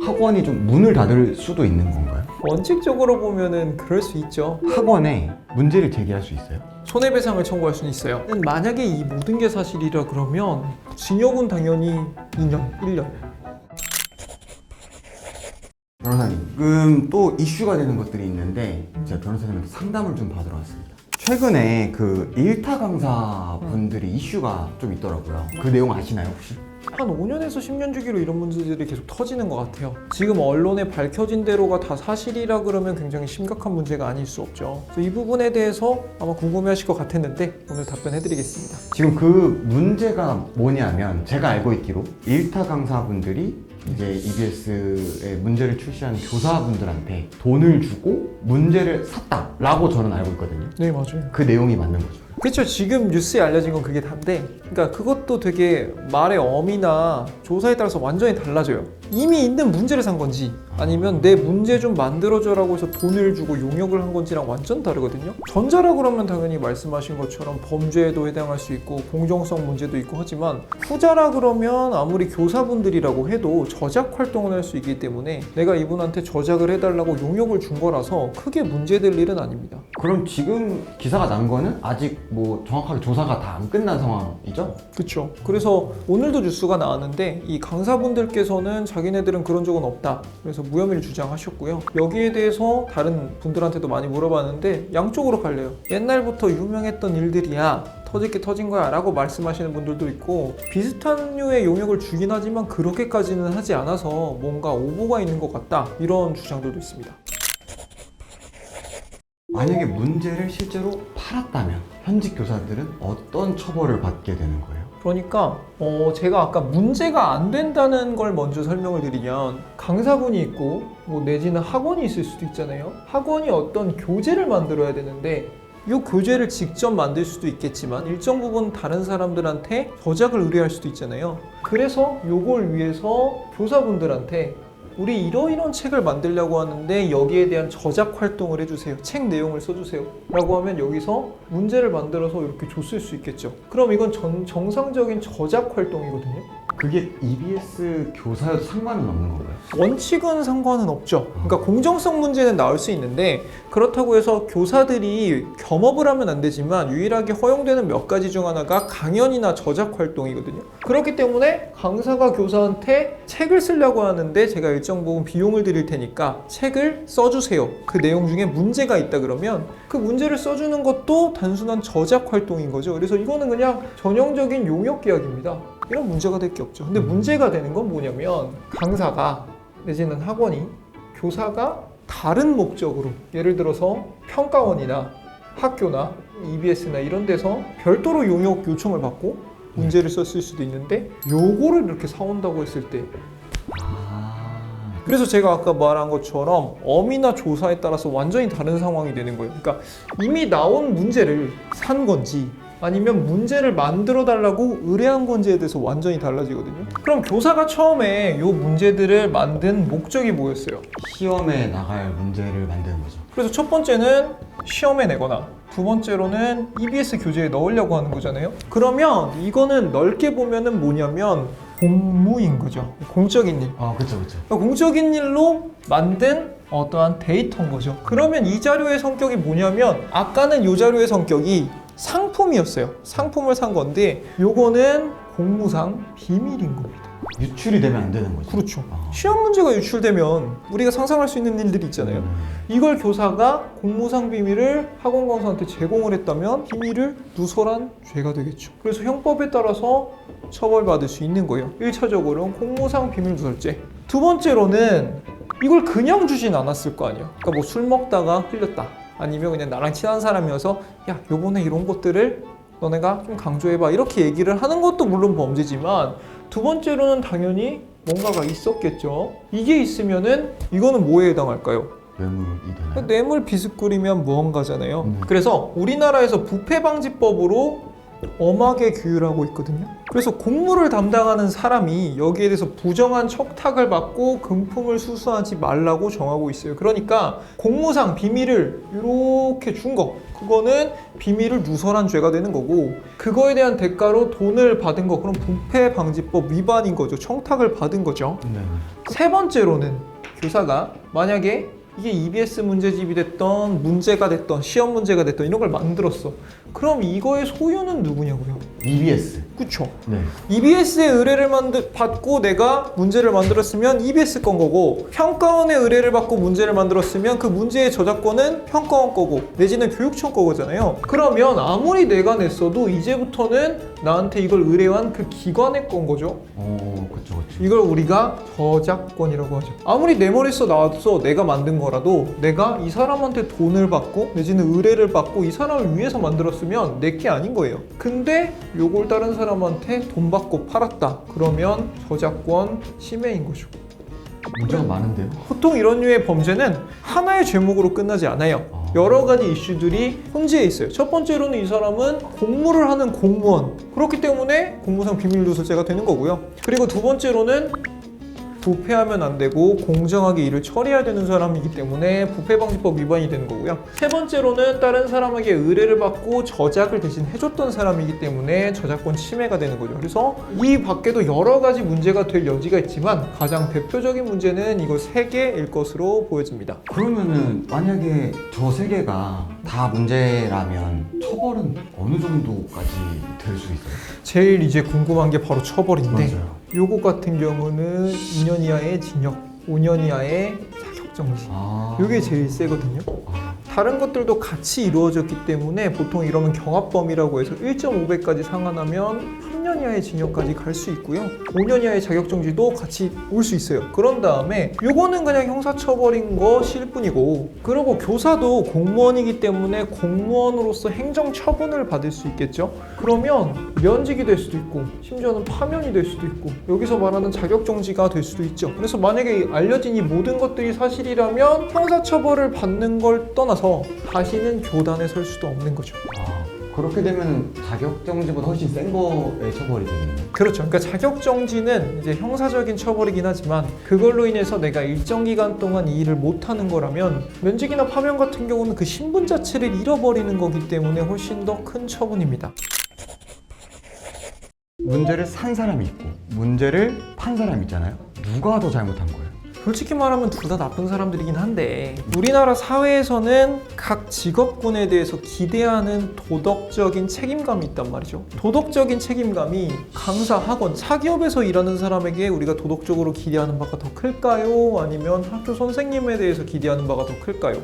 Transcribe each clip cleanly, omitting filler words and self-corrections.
학원이 좀 문을 닫을 수도 있는 건가요? 원칙적으로 보면은 그럴 수 있죠. 학원에 문제를 제기할 수 있어요? 손해배상을 청구할 수는 있어요. 만약에 이 모든 게 사실이라 그러면 징역은 당연히 2년, 1년. 변호사님, 지금 또 이슈가 되는 것들이 있는데 제가 변호사님한테 상담을 좀 받으러 왔습니다. 최근에 그 일타 강사 분들이 이슈가 좀 있더라고요. 그 내용 아시나요 혹시? 한 5년에서 10년 주기로 이런 문제들이 계속 터지는 것 같아요. 지금 언론에 밝혀진 대로가 다 사실이라 그러면 굉장히 심각한 문제가 아닐 수 없죠. 그래서 이 부분에 대해서 아마 궁금해하실 것 같았는데 오늘 답변해드리겠습니다. 지금 그 문제가 뭐냐면 제가 알고 있기로 일타 강사분들이 이제 EBS에 문제를 출시하는 교사분들한테 돈을 주고 문제를 샀다라고 저는 알고 있거든요. 네, 맞아요. 그 내용이 맞는 거죠. 그렇죠. 지금 뉴스에 알려진 건 그게 다인데, 그러니까 그것도 되게 말의 어미나 조사에 따라서 완전히 달라져요. 이미 있는 문제를 산 건지 아니면 내 문제 좀 만들어줘라고 해서 돈을 주고 용역을 한 건지랑 완전 다르거든요. 전자라 그러면 당연히 말씀하신 것처럼 범죄에도 해당할 수 있고 공정성 문제도 있고 하지만 후자라 그러면 아무리 교사분들이라고 해도 저작 활동을 할 수 있기 때문에 내가 이분한테 저작을 해달라고 용역을 준 거라서 크게 문제될 일은 아닙니다. 그럼 지금 기사가 난 거는 아직 뭐 정확하게 조사가 다 안 끝난 상황이죠? 그렇죠. 그래서 오늘도 뉴스가 나왔는데 이 강사분들께서는 자기네들은 그런 적은 없다. 그래서 무혐의를 주장하셨고요. 여기에 대해서 다른 분들한테도 많이 물어봤는데 양쪽으로 갈려요. 옛날부터 유명했던 일들이야. 터질 게 터진 거야 라고 말씀하시는 분들도 있고 비슷한 류의 용역을 주긴 하지만 그렇게까지는 하지 않아서 뭔가 오보가 있는 것 같다. 이런 주장들도 있습니다. 만약에 문제를 실제로 팔았다면 현직 교사들은 어떤 처벌을 받게 되는 거예요? 그러니까 제가 아까 문제가 안 된다는 걸 먼저 설명을 드리면 강사분이 있고 뭐 내지는 학원이 있을 수도 있잖아요. 학원이 어떤 교재를 만들어야 되는데 이 교재를 직접 만들 수도 있겠지만 일정 부분 다른 사람들한테 저작을 의뢰할 수도 있잖아요. 그래서 이걸 위해서 교사분들한테 우리 이러이런 책을 만들려고 하는데 여기에 대한 저작 활동을 해주세요. 책 내용을 써주세요. 라고 하면 여기서 문제를 만들어서 이렇게 줬을 수 있겠죠. 그럼 이건 정상적인 저작 활동이거든요. 그게 EBS 교사여도 상관은 없는 건가요? 원칙은 상관은 없죠. 그러니까 공정성 문제는 나올 수 있는데 그렇다고 해서 교사들이 겸업을 하면 안 되지만 유일하게 허용되는 몇 가지 중 하나가 강연이나 저작 활동이거든요. 그렇기 때문에 강사가 교사한테 책을 쓰려고 하는데 제가 일정 부분 비용을 드릴 테니까 책을 써주세요. 그 내용 중에 문제가 있다 그러면 그 문제를 써주는 것도 단순한 저작 활동인 거죠. 그래서 이거는 그냥 전형적인 용역 계약입니다. 이런 문제가 될 게 없죠. 근데 문제가 되는 건 뭐냐면 강사가 내지는 학원이 교사가 다른 목적으로 예를 들어서 평가원이나 학교나 EBS나 이런 데서 별도로 용역 요청을 받고 문제를 썼을 수도 있는데 요거를 이렇게 사온다고 했을 때 그래서 제가 아까 말한 것처럼 어미나 조사에 따라서 완전히 다른 상황이 되는 거예요. 그러니까 이미 나온 문제를 산 건지 아니면 문제를 만들어 달라고 의뢰한 건지에 대해서 완전히 달라지거든요. 그럼 교사가 처음에 이 문제들을 만든 목적이 뭐였어요? 시험에 나갈 문제를 만드는 거죠. 그래서 첫 번째는 시험에 내거나 두 번째로는 EBS 교재에 넣으려고 하는 거잖아요. 그러면 이거는 넓게 보면은 뭐냐면 공무인 거죠. 공적인 일. 그렇죠. 그러니까 공적인 일로 만든 어떠한 데이터인 거죠. 그러면 이 자료의 성격이 뭐냐면 아까는 이 자료의 성격이 상품이었어요. 상품을 산 건데 요거는 공무상 비밀인 겁니다. 유출이 되면 안 되는 거죠. 그렇죠. 시험 문제가 유출되면 우리가 상상할 수 있는 일들이 있잖아요. 이걸 교사가 공무상 비밀을 학원 강사한테 제공을 했다면 비밀을 누설한 죄가 되겠죠. 그래서 형법에 따라서 처벌받을 수 있는 거예요. 1차적으로는 공무상 비밀 누설죄. 두 번째로는 이걸 그냥 주진 않았을 거 아니에요. 그러니까 뭐 술 먹다가 흘렸다. 아니면 그냥 나랑 친한 사람이어서 야 요번에 이런 것들을 너네가 좀 강조해봐 이렇게 얘기를 하는 것도 물론 범죄지만 두 번째로는 당연히 뭔가가 있었겠죠. 이게 있으면은 이거는 뭐에 해당할까요? 뇌물이 되나요? 뇌물 비스꾸리면 무언가잖아요. 그래서 우리나라에서 부패방지법으로 엄하게 규율하고 있거든요. 그래서 공무를 담당하는 사람이 여기에 대해서 부정한 척탁을 받고 금품을 수수하지 말라고 정하고 있어요. 그러니까 공무상 비밀을 이렇게 준 거, 그거는 비밀을 누설한 죄가 되는 거고, 그거에 대한 대가로 돈을 받은 거, 그럼 부패방지법 위반인 거죠. 청탁을 받은 거죠. 네. 세 번째로는 교사가 만약에 이게 EBS 문제집이 됐던, 문제가 됐던, 시험 문제가 됐던 이런 걸 만들었어. 그럼 이거의 소유는 누구냐고요? EBS. 그쵸? 네. EBS의 의뢰를 받고 내가 문제를 만들었으면 EBS 건 거고, 평가원의 의뢰를 받고 문제를 만들었으면 그 문제의 저작권은 평가원 거고 내지는 교육청 거잖아요. 그러면 아무리 내가 냈어도 이제부터는 나한테 이걸 의뢰한 그 기관의 건 거죠. 그쵸. 이걸 우리가 저작권이라고 하죠. 아무리 내 머릿속 나와서 내가 만든 거라도 내가 이 사람한테 돈을 받고 내지는 의뢰를 받고 이 사람을 위해서 만들었으면 내 게 아닌 거예요. 근데 요걸 다른 사람한테 돈 받고 팔았다. 그러면 저작권 침해인 거죠. 문제가 많은데요? 보통 이런 류의 범죄는 하나의 죄목으로 끝나지 않아요. 여러 가지 이슈들이 혼재해 있어요. 첫 번째로는 이 사람은 공무를 하는 공무원, 그렇기 때문에 공무상 비밀누설죄가 되는 거고요. 그리고 두 번째로는 부패하면 안 되고 공정하게 일을 처리해야 되는 사람이기 때문에 부패방지법 위반이 되는 거고요. 세 번째로는 다른 사람에게 의뢰를 받고 저작을 대신 해줬던 사람이기 때문에 저작권 침해가 되는 거죠. 그래서 이 밖에도 여러 가지 문제가 될 여지가 있지만 가장 대표적인 문제는 이거 세 개일 것으로 보여집니다. 그러면은 만약에 저 세 개가 다 문제라면 처벌은 어느 정도까지 될 수 있어요? 제일 이제 궁금한 게 바로 처벌인데, 맞아요. 요거 같은 경우는 2년 이하의 징역, 5년 이하의 자격정지. 요게 제일 세거든요. 다른 것들도 같이 이루어졌기 때문에 보통 이러면 경합범이라고 해서 1.5배까지 상한하면 3년 이하의 징역까지 갈 수 있고요. 5년 이하의 자격정지도 같이 올 수 있어요. 그런 다음에 요거는 그냥 형사처벌인 것일 뿐이고, 그리고 교사도 공무원이기 때문에 공무원으로서 행정처분을 받을 수 있겠죠. 그러면 면직이 될 수도 있고 심지어는 파면이 될 수도 있고 여기서 말하는 자격정지가 될 수도 있죠. 그래서 만약에 알려진 이 모든 것들이 사실이라면 형사처벌을 받는 걸 떠나서 다시는 교단에 설 수도 없는 거죠. 그렇게 되면 자격정지보다 훨씬 센 거의 처벌이 되겠네요. 그렇죠. 그러니까 자격정지는 이제 형사적인 처벌이긴 하지만 그걸로 인해서 내가 일정 기간 동안 이 일을 못하는 거라면 면직이나 파면 같은 경우는 그 신분 자체를 잃어버리는 거기 때문에 훨씬 더 큰 처분입니다. 문제를 산 사람이 있고 문제를 판 사람이 있잖아요. 누가 더 잘못한 거예요? 솔직히 말하면 둘 다 나쁜 사람들이긴 한데, 우리나라 사회에서는 각 직업군에 대해서 기대하는 도덕적인 책임감이 있단 말이죠. 도덕적인 책임감이 강사, 학원, 사기업에서 일하는 사람에게 우리가 도덕적으로 기대하는 바가 더 클까요? 아니면 학교 선생님에 대해서 기대하는 바가 더 클까요?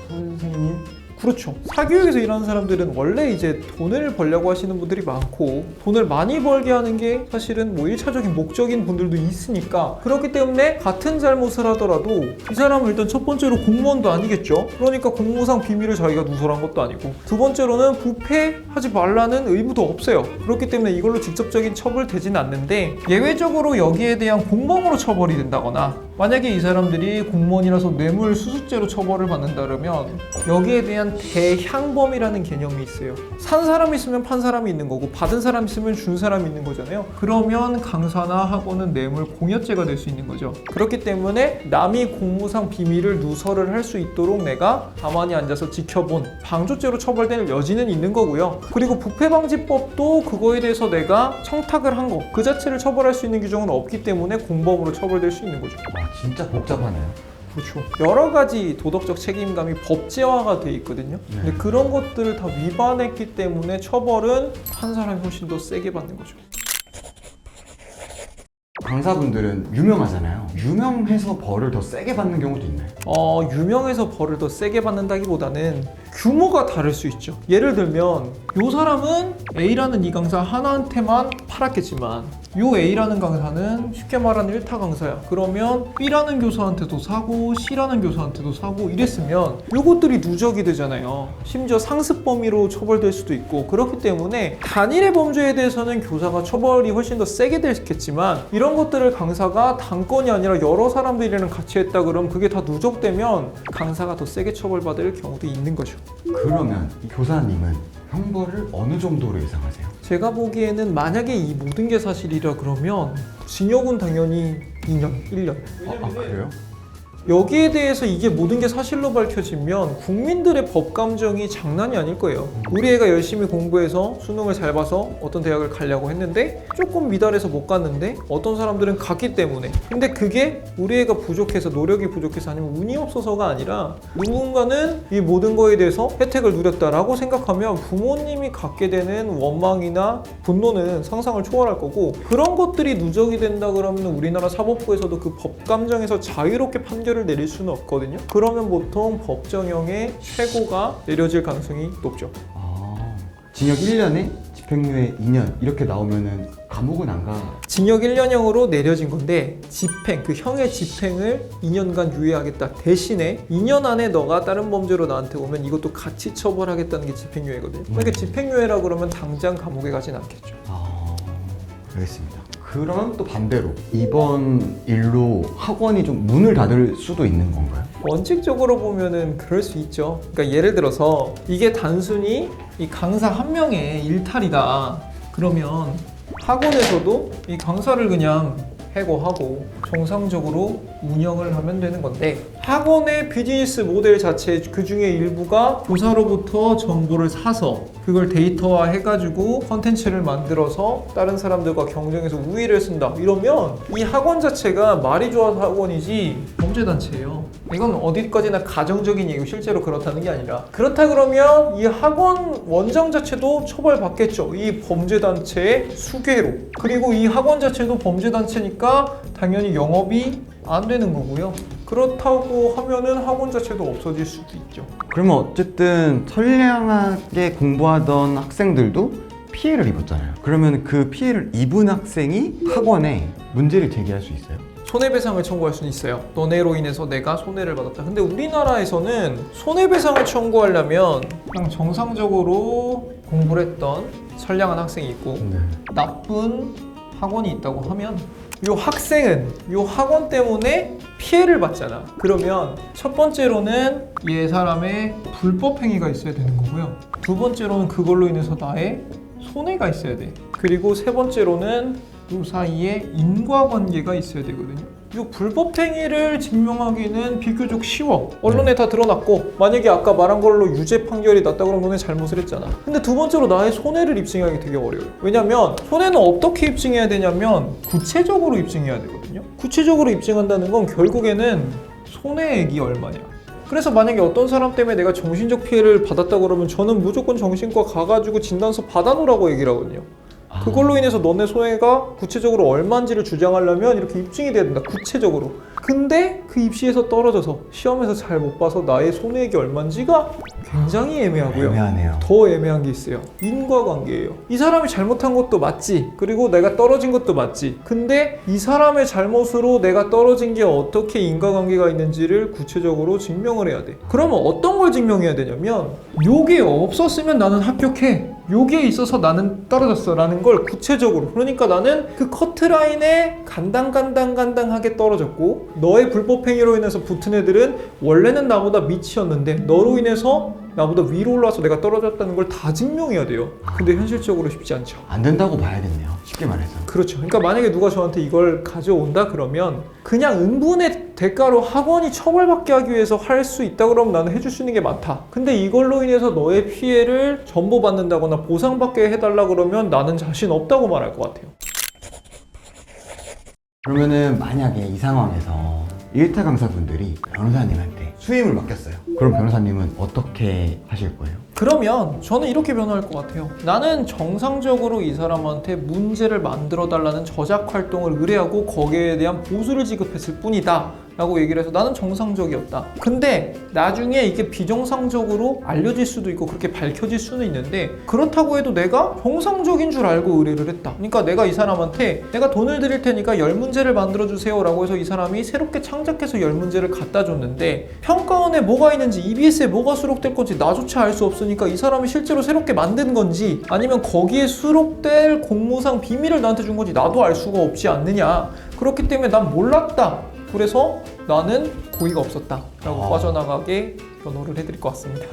선생님? 그렇죠. 사교육에서 일하는 사람들은 원래 이제 돈을 벌려고 하시는 분들이 많고 돈을 많이 벌게 하는 게 사실은 뭐 1차적인 목적인 분들도 있으니까, 그렇기 때문에 같은 잘못을 하더라도 이 사람은 일단 첫 번째로 공무원도 아니겠죠. 그러니까 공무상 비밀을 자기가 누설한 것도 아니고, 두 번째로는 부패하지 말라는 의무도 없어요. 그렇기 때문에 이걸로 직접적인 처벌되지는 않는데, 예외적으로 여기에 대한 공범으로 처벌이 된다거나, 만약에 이 사람들이 공무원이라서 뇌물수수죄로 처벌을 받는다면 여기에 대한 대향범이라는 개념이 있어요. 산 사람이 있으면 판 사람이 있는 거고 받은 사람이 있으면 준 사람이 있는 거잖아요. 그러면 강사나 학원은 뇌물 공여죄가 될 수 있는 거죠. 그렇기 때문에 남이 공무상 비밀을 누설을 할 수 있도록 내가 가만히 앉아서 지켜본 방조죄로 처벌될 여지는 있는 거고요. 그리고 부패방지법도 그거에 대해서 내가 청탁을 한 거 그 자체를 처벌할 수 있는 규정은 없기 때문에 공범으로 처벌될 수 있는 거죠. 진짜 복잡하네요. 그렇죠. 여러 가지 도덕적 책임감이 법제화가 돼 있거든요. 근데 그런 것들을 다 위반했기 때문에 처벌은 한 사람이 훨씬 더 세게 받는 거죠. 강사분들은 유명하잖아요. 유명해서 벌을 더 세게 받는 경우도 있나요? 유명해서 벌을 더 세게 받는다기보다는 규모가 다를 수 있죠. 예를 들면 이 사람은 A라는 이 강사 하나한테만 팔았겠지만 요 A라는 강사는 쉽게 말하는 1타 강사야. 그러면 B라는 교사한테도 사고 C라는 교사한테도 사고 이랬으면 요것들이 누적이 되잖아요. 심지어 상습 범위로 처벌될 수도 있고, 그렇기 때문에 단일의 범죄에 대해서는 교사가 처벌이 훨씬 더 세게 됐겠지만 이런 것들을 강사가 단건이 아니라 여러 사람들이랑 같이 했다 그러면 그게 다 누적되면 강사가 더 세게 처벌받을 경우도 있는 거죠. 그러면 이 교사님은 형벌을 어느 정도로 예상하세요? 제가 보기에는 만약에 이 모든 게 사실이라 그러면 징역은 당연히 2년, 1년. 그래요? 여기에 대해서 이게 모든 게 사실로 밝혀지면 국민들의 법 감정이 장난이 아닐 거예요. 우리 애가 열심히 공부해서 수능을 잘 봐서 어떤 대학을 가려고 했는데 조금 미달해서 못 갔는데 어떤 사람들은 갔기 때문에, 근데 그게 우리 애가 부족해서, 노력이 부족해서, 아니면 운이 없어서가 아니라 누군가는 이 모든 거에 대해서 혜택을 누렸다라고 생각하면 부모님이 갖게 되는 원망이나 분노는 상상을 초월할 거고, 그런 것들이 누적이 된다 그러면 우리나라 사법부에서도 그 법 감정에서 자유롭게 판결을 내릴 수는 없거든요. 그러면 보통 법정형의 최고가 내려질 가능성이 높죠. 징역 1년에 집행유예 2년 이렇게 나오면은 감옥은 안 가. 징역 1년형으로 내려진 건데 집행, 그 형의 집행을 2년간 유예하겠다. 대신에 2년 안에 너가 다른 범죄로 나한테 오면 이것도 같이 처벌하겠다는 게 집행유예거든요. 그러니까 집행유예라 그러면 당장 감옥에 가진 않겠죠. 알겠습니다. 그럼 또 반대로 이번 일로 학원이 좀 문을 닫을 수도 있는 건가요? 원칙적으로 보면은 그럴 수 있죠. 그러니까 예를 들어서 이게 단순히 이 강사 한 명의 일탈이다 그러면 학원에서도 이 강사를 그냥 해고하고 정상적으로 운영을 하면 되는 건데, 학원의 비즈니스 모델 자체 그 중에 일부가 교사로부터 정보를 사서 그걸 데이터화 해가지고 컨텐츠를 만들어서 다른 사람들과 경쟁해서 우위를 쓴다 이러면 이 학원 자체가 말이 좋아서 학원이지 범죄단체예요. 이건 어디까지나 가정적인 얘기고 실제로 그렇다는 게 아니라, 그렇다 그러면 이 학원 원장 자체도 처벌받겠죠. 이 범죄단체의 수괴로. 그리고 이 학원 자체도 범죄단체니까 당연히 영업이 안 되는 거고요. 그렇다고 하면은 학원 자체도 없어질 수도 있죠. 그러면 어쨌든 선량하게 공부하던 학생들도 피해를 입었잖아요. 그러면 그 피해를 입은 학생이 학원에 문제를 제기할 수 있어요? 손해배상을 청구할 수는 있어요. 너네로 인해서 내가 손해를 받았다. 근데 우리나라에서는 손해배상을 청구하려면 그냥 정상적으로 공부를 했던 선량한 학생이 있고 나쁜 학원이 있다고 하면 이 학생은 이 학원 때문에 피해를 받잖아. 그러면 첫 번째로는 이 사람의 불법 행위가 있어야 되는 거고요. 두 번째로는 그걸로 인해서 나의 손해가 있어야 돼. 그리고 세 번째로는 이 사이에 인과관계가 있어야 되거든요. 이 불법 행위를 증명하기는 비교적 쉬워. 언론에 다 드러났고, 만약에 아까 말한 걸로 유죄 판결이 났다 그러면 너네 잘못을 했잖아. 근데 두 번째로 나의 손해를 입증하기 되게 어려워요. 왜냐면 손해는 어떻게 입증해야 되냐면 구체적으로 입증해야 되거든요. 구체적으로 입증한다는 건 결국에는 손해액이 얼마냐. 그래서 만약에 어떤 사람 때문에 내가 정신적 피해를 받았다 그러면 저는 무조건 정신과 가가지고 진단서 받아놓으라고 얘기를 하거든요. 그걸로 인해서 너네 손해가 구체적으로 얼마인지를 주장하려면 이렇게 입증이 돼야 된다. 구체적으로. 근데 그 입시에서 떨어져서 시험에서 잘 못 봐서 나의 손해액이 얼마인지가 굉장히 애매하고요. 애매하네요. 더 애매한 게 있어요. 인과관계예요. 이 사람이 잘못한 것도 맞지. 그리고 내가 떨어진 것도 맞지. 근데 이 사람의 잘못으로 내가 떨어진 게 어떻게 인과관계가 있는지를 구체적으로 증명을 해야 돼. 그러면 어떤 걸 증명해야 되냐면 요게 없었으면 나는 합격해. 요게 있어서 나는 떨어졌어 라는 걸 구체적으로, 그러니까 나는 그 커트라인에 간당하게 떨어졌고 너의 불법 행위로 인해서 붙은 애들은 원래는 나보다 밑이었는데 너로 인해서 나보다 위로 올라와서 내가 떨어졌다는 걸 다 증명해야 돼요. 근데 현실적으로 쉽지 않죠. 안 된다고 봐야겠네요. 쉽게 말해서. 그렇죠. 그러니까 만약에 누가 저한테 이걸 가져온다 그러면 그냥 응분의 대가로 학원이 처벌받게 하기 위해서 할 수 있다 그러면 나는 해줄 수 있는 게 많다. 근데 이걸로 인해서 너의 피해를 전보받는다거나 보상받게 해달라 그러면 나는 자신 없다고 말할 것 같아요. 그러면은 만약에 이 상황에서 일타 강사분들이 변호사님한테 수임을 맡겼어요. 그럼 변호사님은 어떻게 하실 거예요? 그러면 저는 이렇게 변호할 것 같아요. 나는 정상적으로 이 사람한테 문제를 만들어 달라는 저작 활동을 의뢰하고 거기에 대한 보수를 지급했을 뿐이다 라고 얘기를 해서 나는 정상적이었다. 근데 나중에 이게 비정상적으로 알려질 수도 있고 그렇게 밝혀질 수는 있는데, 그렇다고 해도 내가 정상적인 줄 알고 의뢰를 했다. 그러니까 내가 이 사람한테 내가 돈을 드릴 테니까 10문제를 만들어 주세요 라고 해서 이 사람이 새롭게 창작해서 10문제를 갖다 줬는데 평가원에 뭐가 있는지 EBS에 뭐가 수록될 건지 나조차 알 수 없으니까 이 사람이 실제로 새롭게 만든 건지 아니면 거기에 수록될 공모상 비밀을 나한테 준 건지 나도 알 수가 없지 않느냐. 그렇기 때문에 난 몰랐다. 그래서 나는 고의가 없었다 라고 빠져나가게 변호를 해드릴 것 같습니다.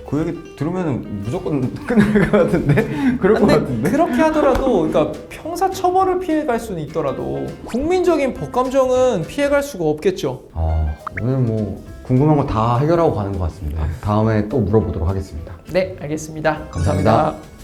그 얘기 들으면 무조건 끝날 것 같은데? 그럴 것 근데 같은데? 그렇게 하더라도 그러니까 형사 처벌을 피해갈 수는 있더라도 국민적인 법 감정은 피해갈 수가 없겠죠. 오늘 뭐 궁금한 거 다 해결하고 가는 것 같습니다. 다음에 또 물어보도록 하겠습니다. 네, 알겠습니다. 감사합니다. 감사합니다.